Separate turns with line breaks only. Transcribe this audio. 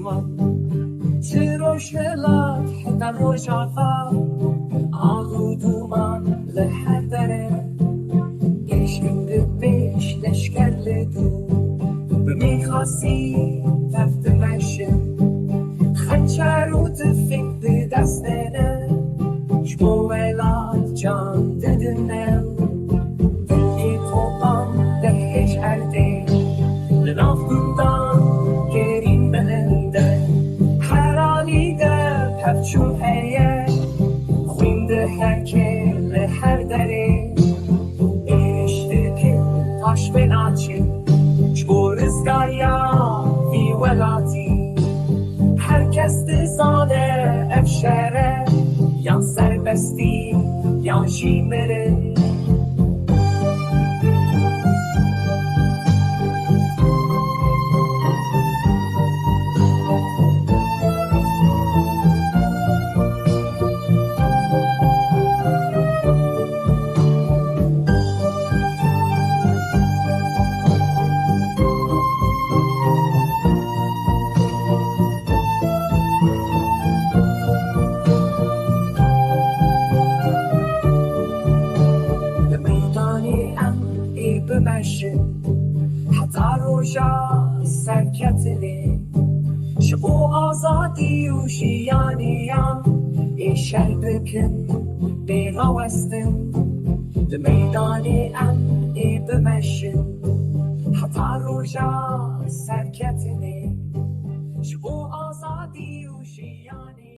من تروش لات حتى روش عفا عضو من لحدره يشمد بيش لشكر لدو بميخاسي تفت مشم خنچر و تفید دستنه شمولات جان ددنم دلی توبام دهش هرده لناف گندان گرین بلنده حرالیده پفچون هیه خوینده هرکه لهر دره اشته که تاش بناچه شبورزگایا فی ولاتی هر کس دزانه افشاره یا سربستی یا جیمره حتی روشا سرکتنه شبو آزادی و شیانیم ای شر بکن بغوستم ده میدانی ای بمشن حتی روشا سرکتنه شبو آزادی و شیانیم